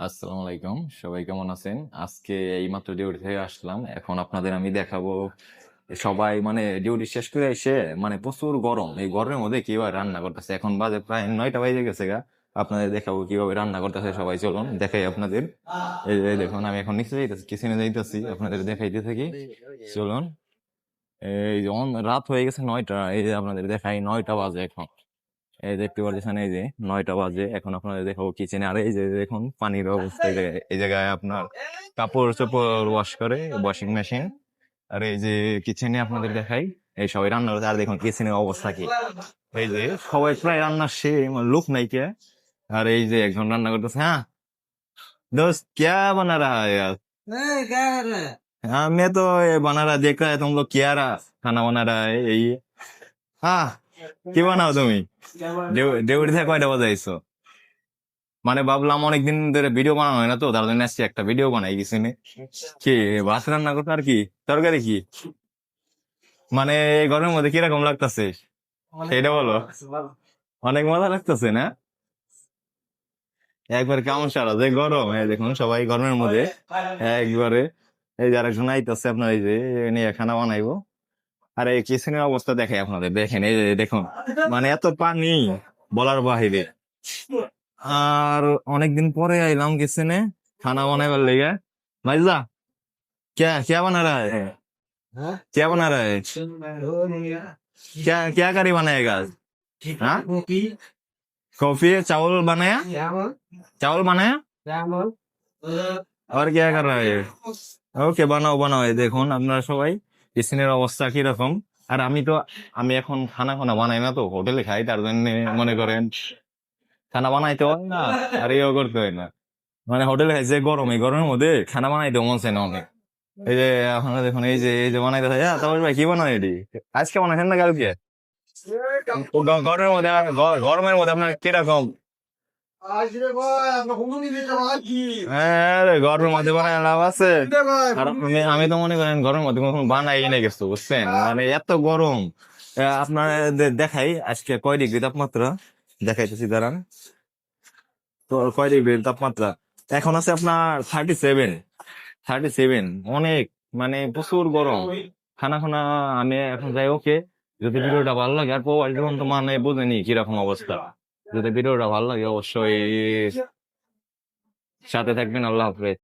আসসালামু আলাইকুম, সবাই কেমন আছেন? আজকে এইমাত্র ডিউটি থেকে আসলাম। এখন আপনাদের আমি দেখাবো সবাই মানে ডিউটি শেষ করে এসে মানে প্রচুর গরম, এই গরমের মধ্যে কিভাবে রান্না করতেছে। এখন বাজে প্রায় 9টা বাজে গেছে গা। আপনাদের দেখাবো কিভাবে রান্না করতেছে। সবাই চলুন দেখাই আপনাদের। এই যে দেখুন, আমি এখন নিচে যাইতেছি, কিচেনে যাইতেছি, আপনাদের দেখাইতে থাকি। চলুন। এই যে রাত হয়ে গেছে 9টা, এই যে আপনাদের দেখাই 9টা বাজে এখন। এই দেখতে পাচ্ছেন, এই যে 9টা বাজে এখন আপনাদের দেখাবো কিচেনে। আর এই যে দেখুন পানির অবস্থা, এই জায়গায় আপনার কাপড় চোপড় ওয়াশ করে ওয়াশিং মেশিন। আর এই যে কিচেনে আপনাদের দেখাই, এই সবাই রান্না করছে। আর দেখুন কিচেনের অবস্থা কি, এই যে সবাই প্রায় রান্না সে লোক নাই কে। আর এই যে একজন রান্না করতেছে। হ্যাঁ दोस्त क्या बना रहा है यार? क्या कर रहा है? हाँ मैं तो ये बना रहा, देख रहा है तुम लोग क्या रहा खाना बना रहा है यही। हाँ কি বানাও তুমি? ডিউটি থেকে কয়টা বাজাইছো? মানে ভাবলাম অনেকদিন ধরে ভিডিও বানানো হয় না, তো তার জন্য আসছি একটা ভিডিও বানাই গেছি নে। কি ভাত রান্না করতে, আর কি তরকারি কি? মানে এই গরমের মধ্যে কিরকম লাগতেছে সেটা বলো। অনেক মজা লাগতেছে না? একবার কেমন সারা যে গরম, এই দেখুন সবাই গরমের মধ্যে একবারে। এই যে আরেকজন আইতাছে আপনার, এই যে নিয়ে খানা বানাইবো। আর এই কিচেনের অবস্থা দেখে আপনাদের, দেখেন এই যে দেখুন, মানে এত পানি বলার বাহিরে। আর অনেকদিন পরে আইলাম কিচেনে খানা বানাইবার লেগে। ভাইজা क्या क्या बना रहा है? हाँ? क्या बना रहा है? क्या क्या करी बनाएगा आज? हाँ कॉफी कॉफी चावल बनाया, चावल चावल बनाया। चावल और क्या कर रहा है? ওকে বানাও বানাও। এই দেখুন আপনারা সবাই কিচেনের অবস্থা কিরকম। আর আমি এখন খানা খানা বানাই না, তো হোটেলে খাই, তার জন্য মনে করেন খানা বানাইতে হয় না, আর ইয়েও করতে হয় না। মানে হোটেলে খাই যে গরম, এই গরমের মধ্যে খানা বানাইতে মন চায় না অনেক। এই যে আপনারা দেখুন, এই যে বানাইতে হয়। তারপর ভাই কি বানাই এটি? আজকে বানাইছেন না কালকে? গরমের মধ্যে গরমের মধ্যে আপনার কিরকম? आज रे भाई আমরা হুমুনি দিতে পারছি হ্যাঁ রে, গরমের মধ্যে বানায় লাভ আছে? আর আমি তো মনে করেন গরমের মধ্যে কখনো বানাই না গেছি, বুঝছেন? মানে এত গরম। আপনার দেখাই আজকে কয় ডিগ্রি তাপমাত্রা দেখাইতেছি, দাঁড়ান। তো কয় ডিগ্রি তাপমাত্রা এখন আছে আপনার 37। 37 অনেক, মানে প্রচুর গরম। খানা খানা আমি এখন যাই। ওকে, যদি ভিডিওটা ভালো লাগে, আর প্রবাস জীবন তো মানে বুঝেনি কিরকম অবস্থা। যদি ভিডিওটা ভালো লাগে অবশ্যই সাথে থাকবেন। আল্লাহ হাফেজ।